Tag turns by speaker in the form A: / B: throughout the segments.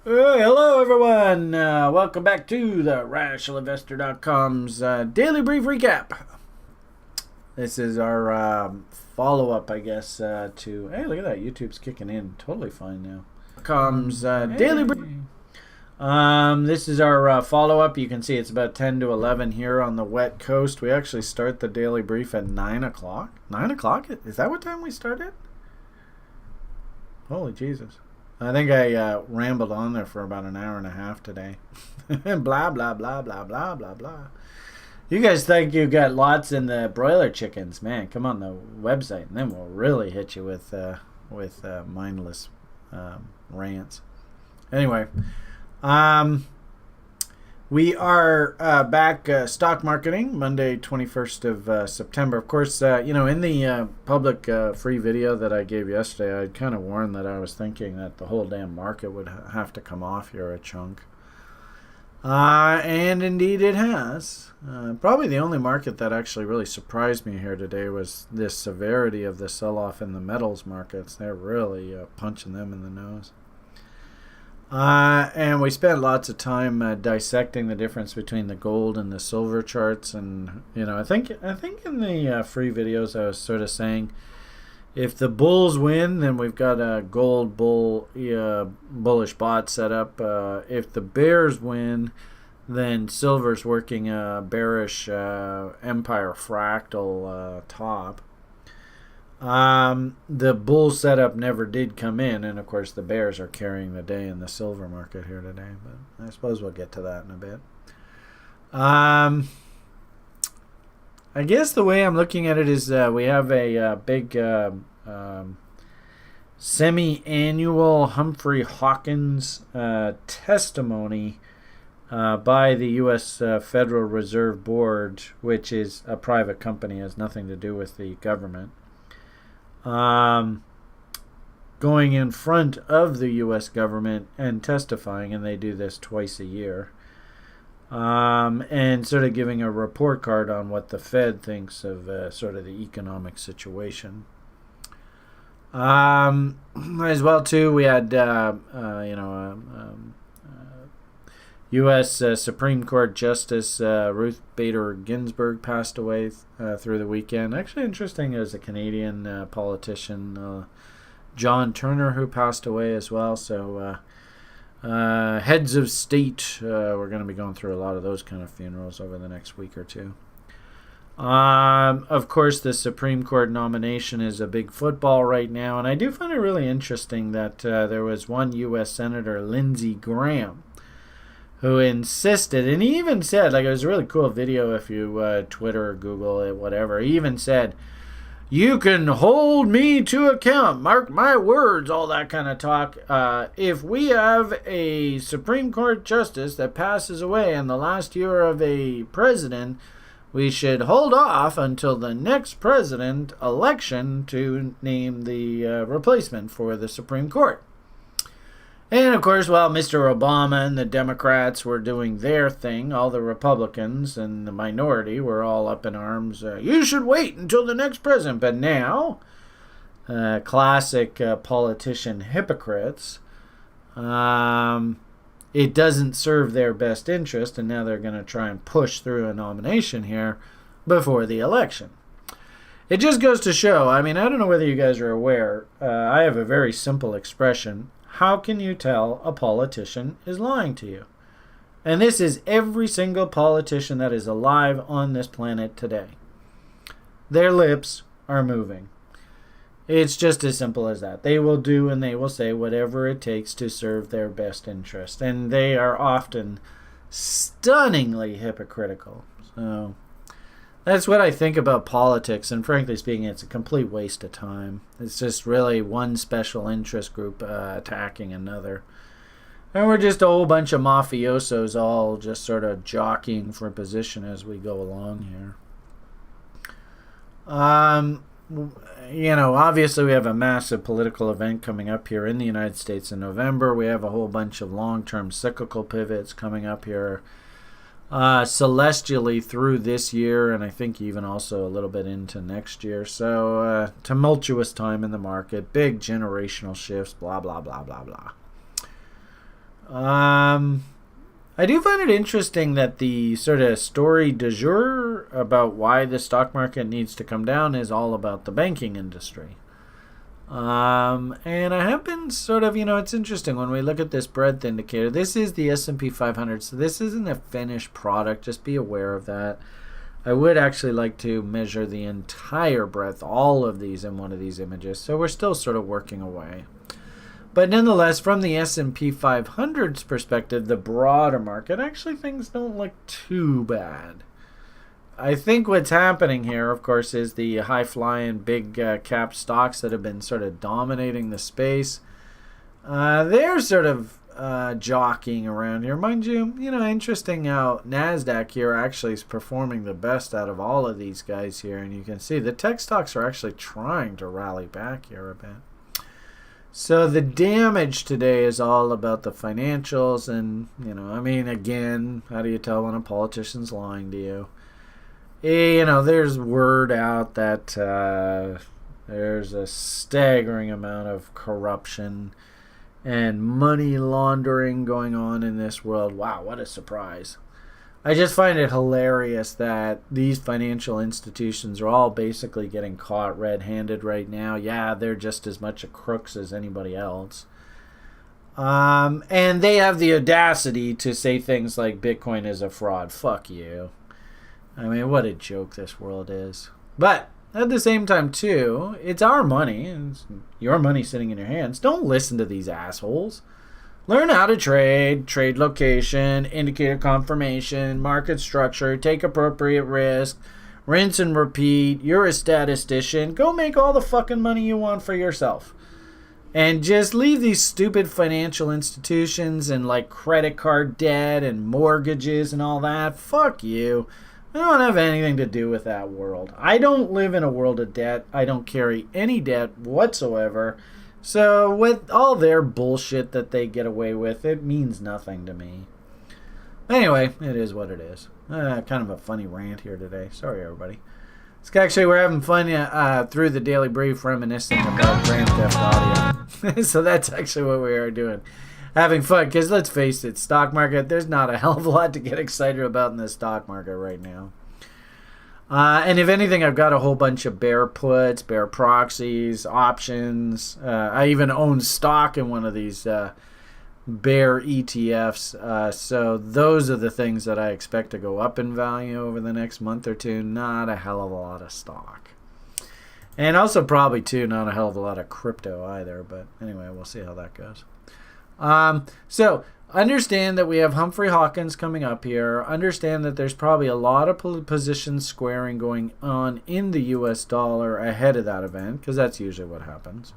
A: Hello, everyone. Welcome back to the RadicalInvestor.com's daily brief recap. This is our follow-up, I guess, to... Hey, look at that. YouTube's kicking in totally fine now. Comes daily brief. This is our follow-up. You can see it's about 10 to 11 here on the wet coast. We actually start the daily brief at 9 o'clock. 9 o'clock? Is that what time we started? Holy Jesus. I think I rambled on there for about an hour and a half today. blah, blah, blah, blah, blah, blah, blah. You guys think you got lots in the broiler chickens. Man, come on the website, and then we'll really hit you with mindless rants. Anyway, we are back stock marketing Monday, 21st of September. Of course, in the public free video that I gave yesterday, I kind of warned that I was thinking that the whole damn market would have to come off here a chunk. And indeed it has. Probably the only market that actually really surprised me here today was this severity of the sell-off in the metals markets. They're really punching them in the nose. And we spent lots of time dissecting the difference between the gold and the silver charts, and I think in the free videos I was sort of saying, if the bulls win, then we've got a gold bullish bot set up. If the bears win, then silver's working a bearish empire fractal top. The bull setup never did come in, and of course the bears are carrying the day in the silver market here today, but I suppose we'll get to that in a bit. I guess the way I'm looking at it is we have a big semi-annual Humphrey Hawkins testimony by the U.S. Federal Reserve Board, which is a private company, has nothing to do with the government. Going in front of the U.S. government and testifying, and they do this twice a year, and sort of giving a report card on what the Fed thinks of sort of the economic situation. As well, too, we had U.S. Supreme Court Justice Ruth Bader Ginsburg passed away through the weekend. Actually, interesting, as a Canadian politician, John Turner, who passed away as well. So heads of state, we're going to be going through a lot of those kind of funerals over the next week or two. Of course, the Supreme Court nomination is a big football right now, and I do find it really interesting that there was one U.S. Senator, Lindsey Graham, who insisted, and he even said, like, it was a really cool video if you Twitter or Google it, whatever. He even said, "You can hold me to account, mark my words," all that kind of talk. If we have a Supreme Court justice that passes away in the last year of a president, we should hold off until the next president election to name the replacement for the Supreme Court. And, of course, while Mr. Obama and the Democrats were doing their thing, all the Republicans and the minority were all up in arms. You should wait until the next president. But now, classic politician hypocrites, it doesn't serve their best interest, and now they're going to try and push through a nomination here before the election. It just goes to show, I mean, I don't know whether you guys are aware, I have a very simple expression. How can you tell a politician is lying to you? And this is every single politician that is alive on this planet today. Their lips are moving. It's just as simple as that. They will do and they will say whatever it takes to serve their best interest. And they are often stunningly hypocritical. So that's what I think about politics, and frankly speaking, it's a complete waste of time. It's just really one special interest group attacking another. And we're just a whole bunch of mafiosos all just sort of jockeying for position as we go along here. Obviously we have a massive political event coming up here in the United States in November. We have a whole bunch of long-term cyclical pivots coming up here celestially through this year, and I think even also a little bit into next year. So tumultuous time in the market, big generational shifts, blah, blah, blah, blah, blah. I do find it interesting that the sort of story du jour about why the stock market needs to come down is all about the banking industry. And I have been sort of, it's interesting when we look at this breadth indicator. This is the S&P 500, so this isn't a finished product. Just be aware of that. I would actually like to measure the entire breadth, all of these in one of these images. So we're still sort of working away. But nonetheless, from the S&P 500's perspective, the broader market, actually things don't look too bad. I think what's happening here, of course, is the high-flying big cap stocks that have been sort of dominating the space. They're sort of jockeying around here. Mind you, interesting how NASDAQ here actually is performing the best out of all of these guys here. And you can see the tech stocks are actually trying to rally back here a bit. So the damage today is all about the financials. And, again, how do you tell when a politician's lying to you? There's word out that there's a staggering amount of corruption and money laundering going on in this world. Wow, what a surprise. I just find it hilarious that these financial institutions are all basically getting caught red-handed right now. Yeah, they're just as much a crooks as anybody else. And they have the audacity to say things like Bitcoin is a fraud. Fuck you. I mean, what a joke this world is. But at the same time, too, it's our money. It's your money sitting in your hands. Don't listen to these assholes. Learn how to trade location, indicator confirmation, market structure, take appropriate risk, rinse and repeat. You're a statistician. Go make all the fucking money you want for yourself. And just leave these stupid financial institutions and like credit card debt and mortgages and all that. Fuck you. I don't have anything to do with that world. I don't live in a world of debt. I don't carry any debt whatsoever. So with all their bullshit that they get away with, it means nothing to me. Anyway, it is what it is. Kind of a funny rant here today. Sorry, everybody. It's actually, we're having fun through the Daily Brief reminiscing about Grand Theft Audio. So that's actually what we are doing. Having fun, because let's face it, stock market, there's not a hell of a lot to get excited about in the stock market right now. And if anything, I've got a whole bunch of bear puts, bear proxies, options. I even own stock in one of these bear ETFs. So those are the things that I expect to go up in value over the next month or two. Not a hell of a lot of stock. And also probably, too, not a hell of a lot of crypto either. But anyway, we'll see how that goes. So understand that we have Humphrey Hawkins coming up here. Understand that there's probably a lot of position squaring going on in the US dollar ahead of that event, because that's usually what happens.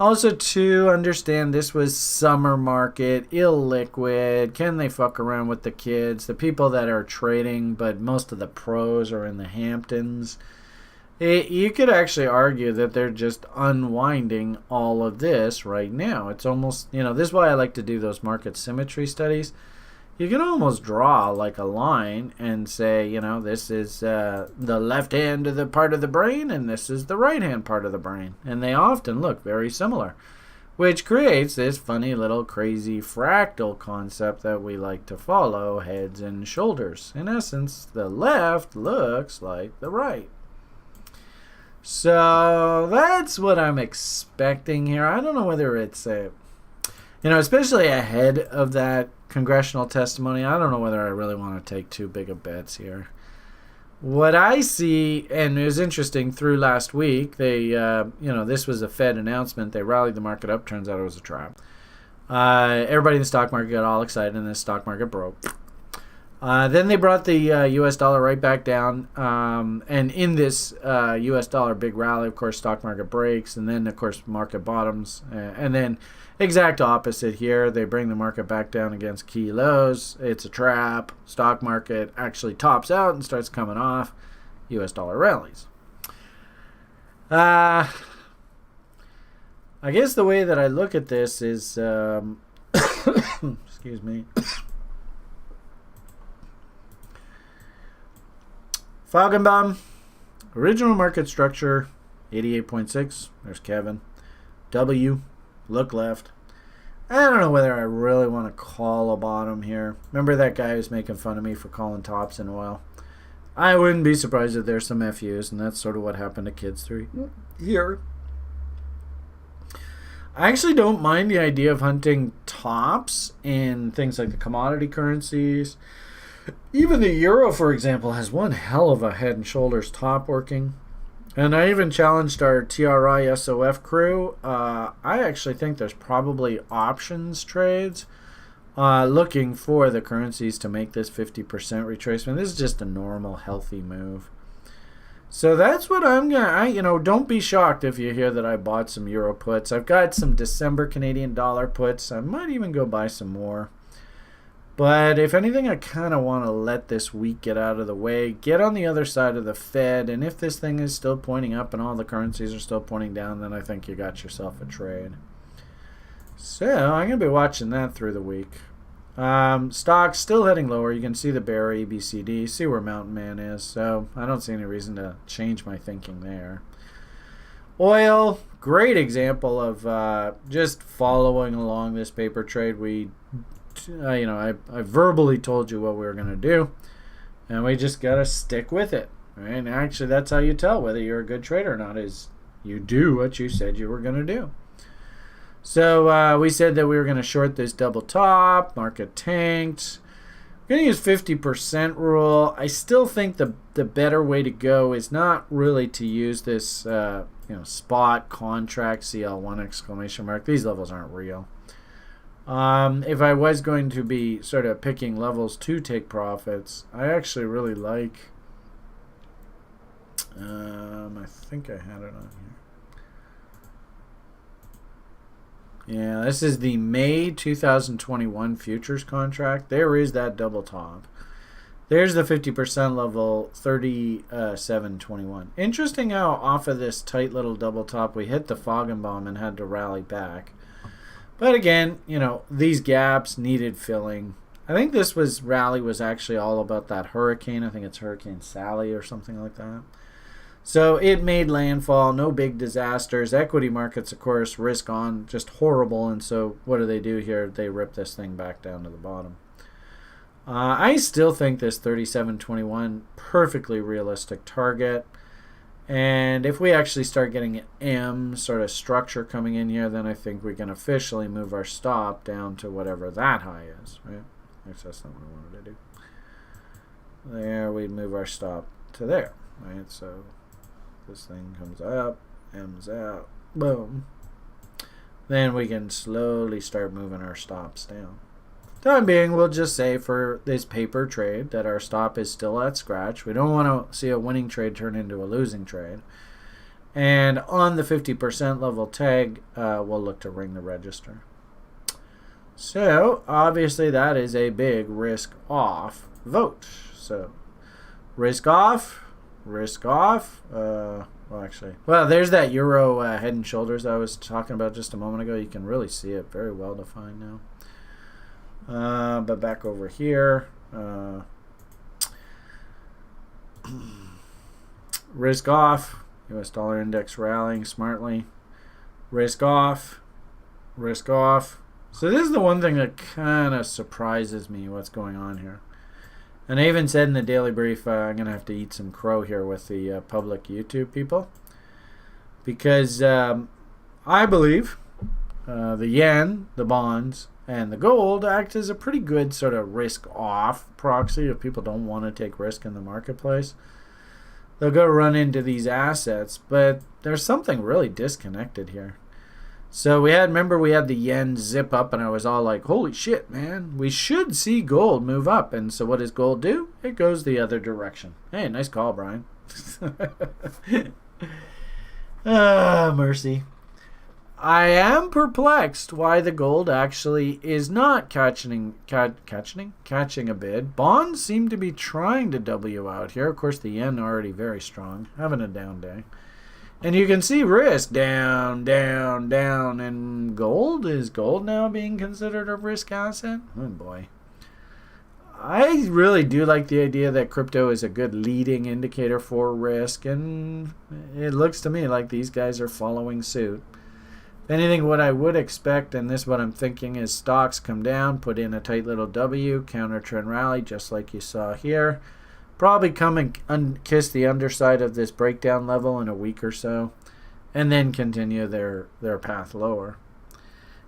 A: Also, to understand this was summer market, illiquid. Can they fuck around with the kids? The people that are trading, but most of the pros are in the Hamptons. You could actually argue that they're just unwinding all of this right now. It's almost, this is why I like to do those market symmetry studies. You can almost draw like a line and say, this is the left hand of the part of the brain and this is the right hand part of the brain. And they often look very similar, which creates this funny little crazy fractal concept that we like to follow, heads and shoulders. In essence, the left looks like the right. So that's what I'm expecting here. I don't know whether it's especially ahead of that congressional testimony, I don't know whether I really want to take too big of bets here. What I see, and it was interesting through last week, they, this was a Fed announcement. They rallied the market up. Turns out it was a trap. Everybody in the stock market got all excited, and the stock market broke. Then they brought the U.S. dollar right back down, and in this U.S. dollar big rally, of course, stock market breaks, and then, of course, market bottoms. And then exact opposite here. They bring the market back down against key lows. It's a trap. Stock market actually tops out and starts coming off. U.S. dollar rallies. I guess the way that I look at this is, excuse me. Feigenbaum, original market structure, 88.6. There's Kevin. W, look left. I don't know whether I really want to call a bottom here. Remember that guy who's making fun of me for calling tops in oil? I wouldn't be surprised if there's some FUs, and that's sort of what happened to kids through here. I actually don't mind the idea of hunting tops in things like the commodity currencies. Even the euro, for example, has one hell of a head and shoulders top working. And I even challenged our TRI SOF crew. I actually think there's probably options trades looking for the currencies to make this 50% retracement. This is just a normal, healthy move. So that's what I'm going to, don't be shocked if you hear that I bought some euro puts. I've got some December Canadian dollar puts. I might even go buy some more. But if anything, I kind of want to let this week get out of the way, get on the other side of the Fed, and if this thing is still pointing up and all the currencies are still pointing down, then I think you got yourself a trade. So I'm going to be watching that through the week. Stocks still heading lower. You can see the bear ABCD, see where Mountain Man is. So I don't see any reason to change my thinking there. Oil, great example of just following along this paper trade. I verbally told you what we were going to do, and we just got to stick with it. Right? And actually, that's how you tell whether you're a good trader or not, is you do what you said you were going to do. So we said that we were going to short this double top. Market tanked. We're going to use 50% rule. I still think the better way to go is not really to use this spot contract CL1 exclamation mark. These levels aren't real. If I was going to be sort of picking levels to take profits, I actually really like. I think I had it on here. Yeah, this is the May 2021 futures contract. There is that double top. There's the 50% level, 37.21. Interesting how off of this tight little double top we hit the Foggenbaum and had to rally back. But again, these gaps needed filling. I think this rally was actually all about that hurricane. I think it's Hurricane Sally or something like that. So it made landfall, no big disasters. Equity markets, of course, risk on, just horrible. And so what do here? They rip this thing back down to the bottom. I still think this 37.21 perfectly realistic target. And if we actually start getting an M sort of structure coming in here, then I think we can officially move our stop down to whatever that high is. Right? Actually, that's not what I wanted to do. There, we'd move our stop to there. Right? So this thing comes up, M's out, boom. Then we can slowly start moving our stops down. Time being, we'll just say for this paper trade that our stop is still at scratch. We don't want to see a winning trade turn into a losing trade. And on the 50% level tag, we'll look to ring the register. So obviously that is a big risk off vote. So risk off. There's that euro head and shoulders I was talking about just a moment ago. You can really see it very well defined now. But back over here, risk off, US dollar index rallying smartly, risk off. So this is the one thing that kind of surprises me, what's going on here. And I even said in the daily brief, I'm going to have to eat some crow here with the public YouTube people. Because I believe the yen, the bonds, and the gold act as a pretty good sort of risk-off proxy if people don't want to take risk in the marketplace. They'll go run into these assets, but there's something really disconnected here. So we had the yen zip up, and I was all like, holy shit, man, we should see gold move up. And so what does gold do? It goes the other direction. Hey, nice call, Brian. Mercy. I am perplexed why the gold actually is not catching a bid. Bonds seem to be trying to W out here. Of course, the yen already very strong, having a down day. And you can see risk down, down, down. And gold? Is gold now being considered a risk asset? Oh, boy. I really do like the idea that crypto is a good leading indicator for risk. And it looks to me like these guys are following suit. If anything, what I would expect, and this is what I'm thinking, is stocks come down, put in a tight little W, counter trend rally, just like you saw here. Probably come and kiss the underside of this breakdown level in a week or so, and then continue their path lower.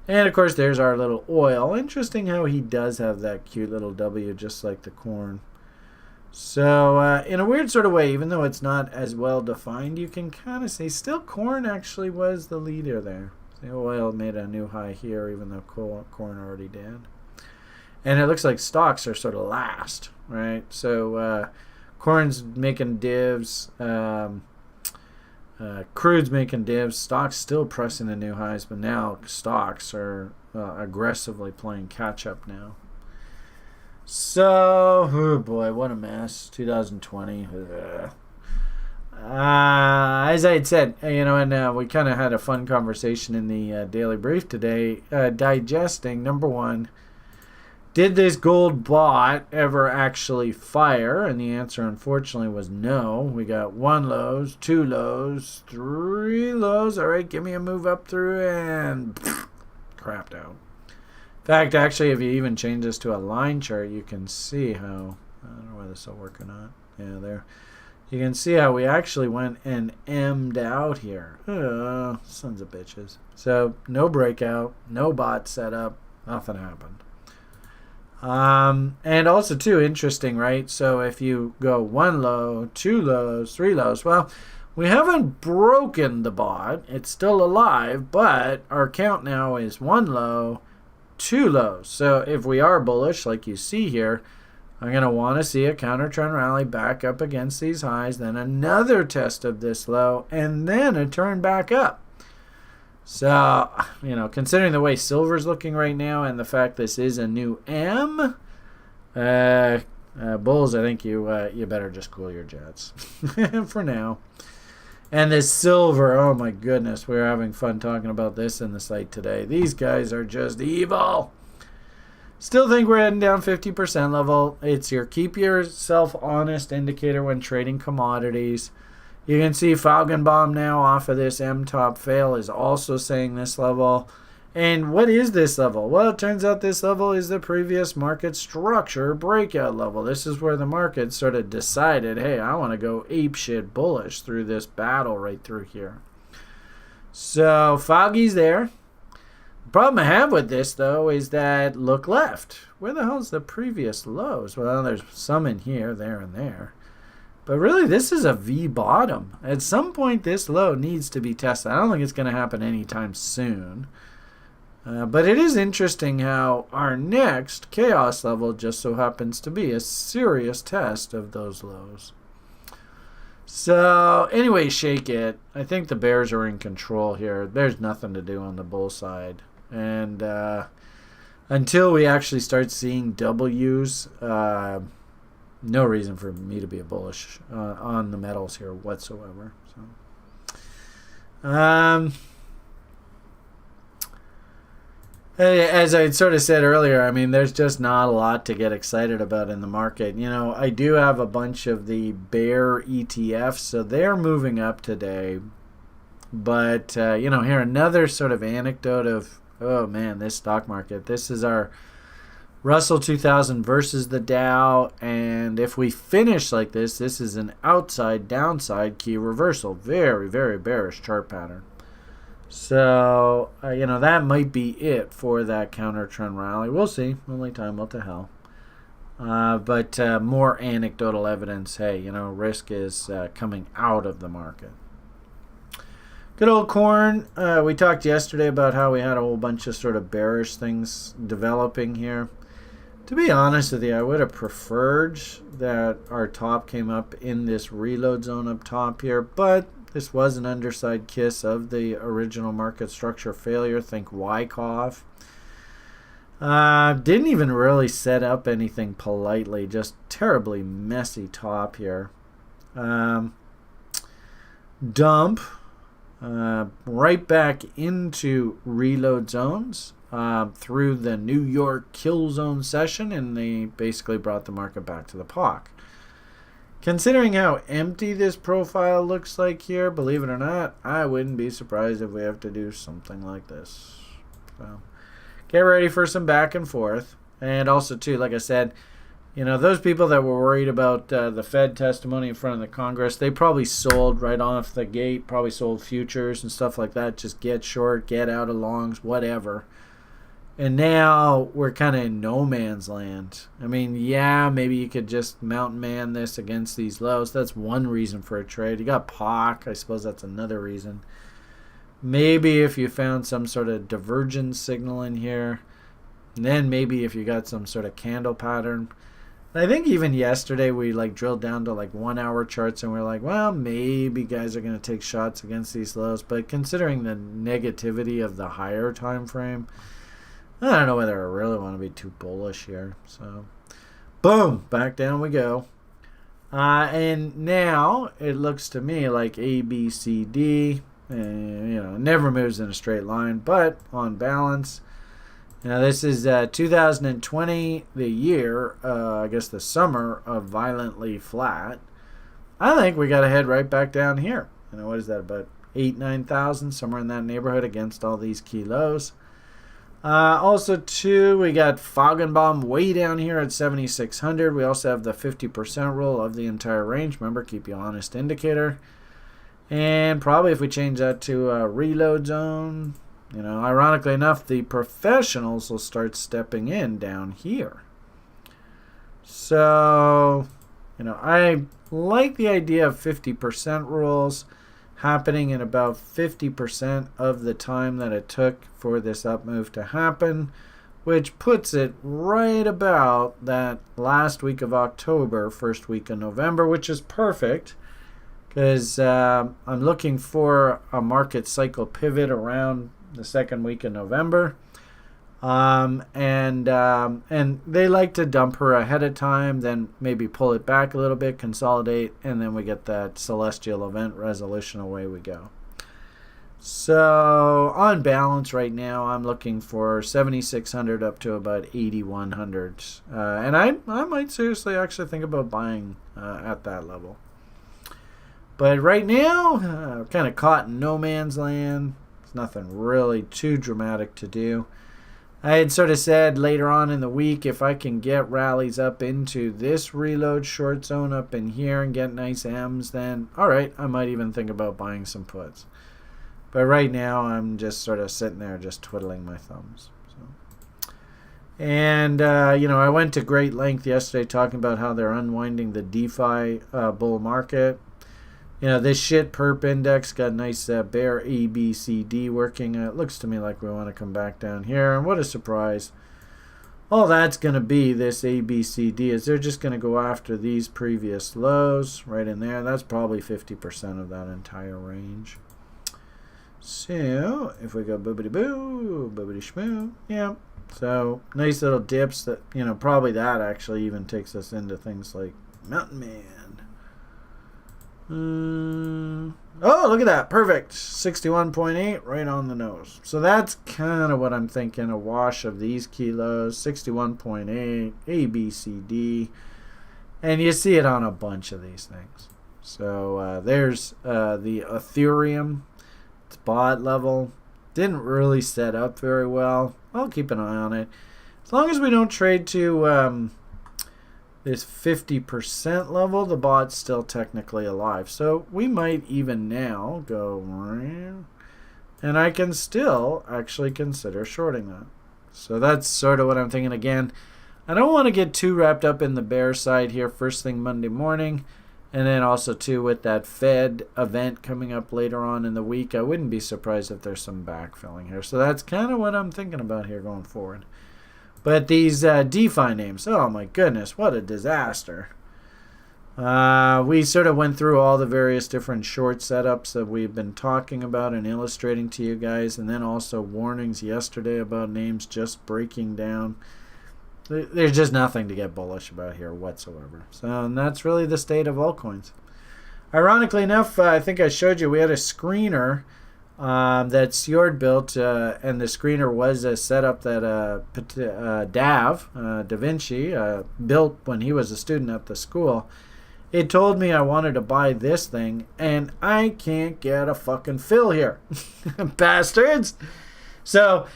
A: And of course, there's our little oil. Interesting how he does have that cute little W, just like the corn. So in a weird sort of way, even though it's not as well defined, you can kind of see still corn actually was the leader there. The oil made a new high here, even though corn already did. And it looks like stocks are sort of last, right? So corn's making divs, crude's making divs, stocks still pressing the new highs, but now stocks are aggressively playing catch up now. So, oh boy, what a mess. 2020. As I had said, and we kind of had a fun conversation in the daily brief today, digesting, number one, did this gold bot ever actually fire? And the answer, unfortunately, was no. We got 1 lows, 2 lows, 3 lows. All right, give me a move up through and crapped out. In fact, actually, if you even change this to a line chart, you can see how, I don't know whether this will work or not. Yeah, there. You can see how we actually went and M'd out here. Sons of bitches. So, no breakout, no bot setup, nothing happened. And also, too, interesting, right? So, if you go 1 low, 2 lows, 3 lows, well, we haven't broken the bot. It's still alive, but our count now is 1 low, 2 lows. So if we are bullish, like you see here, I'm going to want to see a counter trend rally back up against these highs, then another test of this low, and then a turn back up. So, considering the way silver's looking right now and the fact this is a new M, bulls, I think you better just cool your jets for now. And this silver, oh my goodness, we're having fun talking about this in the site today. These guys are just evil. Still think we're heading down 50% level. It's your keep yourself honest indicator when trading commodities. You can see Faugenbaum now off of this M-top fail is also saying this level. And what is this level? Well, it turns out this level is the previous market structure breakout level. This is where the market sort of decided, hey, I want to go apeshit bullish through this battle right through here. So Foggy's there. The problem I have with this, though, is that look left. Where the hell's the previous lows? Well, there's some in here, there, and there. But really, this is a V bottom. At some point, this low needs to be tested. I don't think it's going to happen anytime soon. But it is interesting how our next chaos level just so happens to be a serious test of those lows. So anyway, shake it. I think the bears are in control here. There's nothing to do on the bull side. And until we actually start seeing W's, no reason for me to be a bullish on the metals here whatsoever. So, as I sort of said earlier, I mean, there's just not a lot to get excited about in the market. I do have a bunch of the bear ETFs, so they're moving up today. But, here another sort of anecdote of, oh man, this stock market. This is our Russell 2000 versus the Dow, and if we finish like this, this is an outside downside key reversal. Very, very bearish chart pattern. So, that might be it for that counter trend rally. We'll see. Only time will tell. But more anecdotal evidence, hey, risk is coming out of the market. Good old corn. We talked yesterday about how we had a whole bunch of sort of bearish things developing here. To be honest with you, I would have preferred that our top came up in this reload zone up top here, but this was an underside kiss of the original market structure failure. Think Wyckoff. Didn't even really set up anything politely. Just terribly messy top here. Dump. Right back into reload zones through the New York kill zone session, and they basically brought the market back to the POC. considering how empty this profile looks like here, believe it or not, I wouldn't be surprised if we have to do something like this. So get ready for some back and forth. And also, too, like I said, those people that were worried about the Fed testimony in front of the Congress, they probably sold right off the gate, probably sold futures and stuff like that. Just get short, get out of longs, whatever. And now we're kind of in no man's land. I mean, yeah, maybe you could just mountain man this against these lows. That's one reason for a trade. You got POC. I suppose that's another reason. Maybe if you found some sort of divergence signal in here. And then maybe if you got some sort of candle pattern. I think even yesterday we drilled down to 1 hour charts and we're like, well, maybe guys are going to take shots against these lows. But considering the negativity of the higher time frame, I don't know whether I really want to be too bullish here. So, boom, back down we go. And now it looks to me like A, B, C, D. It never moves in a straight line, but on balance. Now this is 2020, the year, I guess the summer of violently flat. I think we got to head right back down here. What is that, about 9,000, somewhere in that neighborhood against all these key lows. Also, too, we got Foggenbaum way down here at 7,600. We also have the 50% rule of the entire range. Remember, keep your honest indicator. And probably if we change that to a reload zone, ironically enough, the professionals will start stepping in down here. So, I like the idea of 50% rules happening in about 50% of the time that it took for this up move to happen, which puts it right about that last week of October, first week of November, which is perfect because I'm looking for a market cycle pivot around the second week of November. And they like to dump her ahead of time, then maybe pull it back a little bit, consolidate, and then we get that celestial event resolution. Away we go. So on balance right now, I'm looking for 7,600 up to about 8,100. And I might seriously actually think about buying at that level. But right now, kind of caught in no man's land. There's nothing really too dramatic to do. I had sort of said later on in the week, if I can get rallies up into this reload short zone up in here and get nice M's, then all right, I might even think about buying some puts. But right now, I'm just sort of sitting there just twiddling my thumbs. So. And, I went to great length yesterday talking about how they're unwinding the DeFi bull market. This shit perp index got a nice bear A, B, C, D working. It looks to me like we want to come back down here. And what a surprise. All that's going to be this A, B, C, D is they're just going to go after these previous lows right in there. That's probably 50% of that entire range. So if we go boobity-boo, boobity-shmoo, yeah. So nice little dips that, probably that actually even takes us into things like Mountain Man. Oh, look at that. Perfect. 61.8 right on the nose. So that's kind of what I'm thinking. A wash of these kilos. 61.8, A, B, C, D. And you see it on a bunch of these things. So there's the Ethereum. It's bot level. Didn't really set up very well. I'll keep an eye on it. As long as we don't trade to this 50% level, the bot's still technically alive. So we might even now go, and I can still actually consider shorting that. So that's sort of what I'm thinking. Again, I don't want to get too wrapped up in the bear side here first thing Monday morning. And then also, too, with that Fed event coming up later on in the week, I wouldn't be surprised if there's some backfilling here. So that's kind of what I'm thinking about here going forward. But these DeFi names, oh my goodness, what a disaster. We sort of went through all the various different short setups that we've been talking about and illustrating to you guys, and then also warnings yesterday about names just breaking down. There's just nothing to get bullish about here whatsoever. So, and that's really the state of altcoins. Ironically enough, I think I showed you we had a screener that Sjord built, and the screener was a setup that Da Vinci built when he was a student at the school. It told me I wanted to buy this thing, and I can't get a fucking fill here. Bastards! So,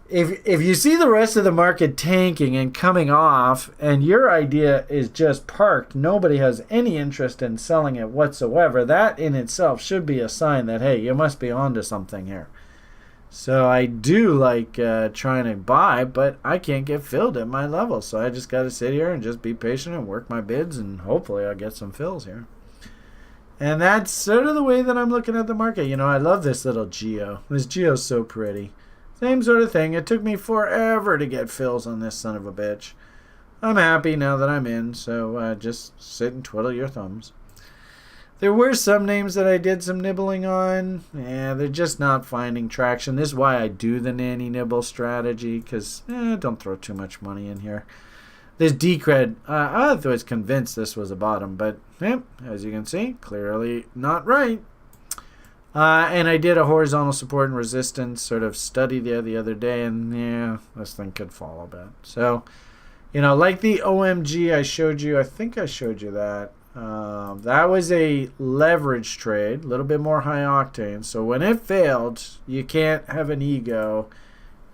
A: if you see the rest of the market tanking and coming off, and your idea is just parked, nobody has any interest in selling it whatsoever, that in itself should be a sign that, hey, you must be onto something here. So I do like trying to buy, but I can't get filled at my level. So I just got to sit here and just be patient and work my bids, and hopefully I'll get some fills here. And that's sort of the way that I'm looking at the market. You know, I love this little geo. This geo's so pretty. Same sort of thing. It took me forever to get fills on this son of a bitch. I'm happy now that I'm in, so just sit and twiddle your thumbs. There were some names that I did some nibbling on. Yeah, they're just not finding traction. This is why I do the nanny nibble strategy, because don't throw too much money in here. This Decred, I was convinced this was a bottom, but as you can see, clearly not right. And I did a horizontal support and resistance sort of study the other day, and yeah, this thing could fall a bit. So, you know, like the OMG I showed you, I think I showed you that. That was a leverage trade, a little bit more high octane. So when it failed, you can't have an ego,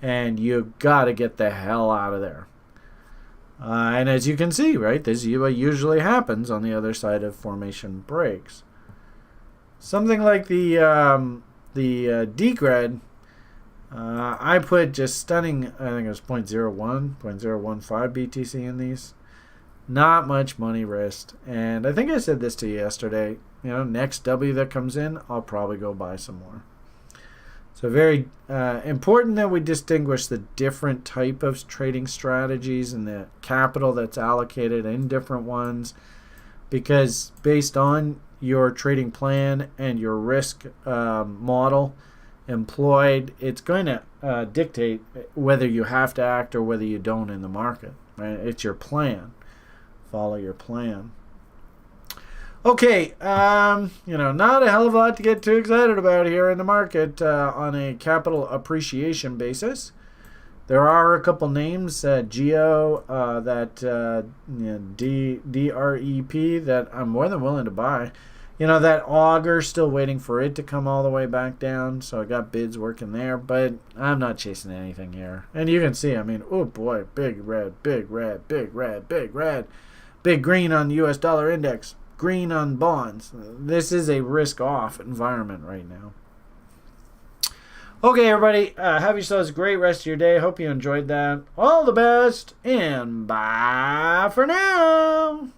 A: and you got to get the hell out of there. And as you can see, right, this usually happens on the other side of formation breaks. Something like the Decred, I put just stunning, I think it was 0.01, 0.015 BTC in these. Not much money risked. And I think I said this to you yesterday. You know, next W that comes in, I'll probably go buy some more. So very important that we distinguish the different type of trading strategies and the capital that's allocated in different ones. Because based on your trading plan and your risk model employed, it's going to dictate whether you have to act or whether you don't in the market. Right? It's your plan. Follow your plan. Okay, you know, not a hell of a lot to get too excited about here in the market on a capital appreciation basis. There are a couple names, Geo, that DREP, that I'm more than willing to buy. You know, that Auger, still waiting for it to come all the way back down, so I got bids working there, but I'm not chasing anything here. And you can see, I mean, oh boy, big red, big red, big red, big red. Big green on the US dollar index. Green on bonds. This is a risk-off environment right now. Okay, everybody. Have yourselves a great rest of your day. Hope you enjoyed that. All the best, and bye for now.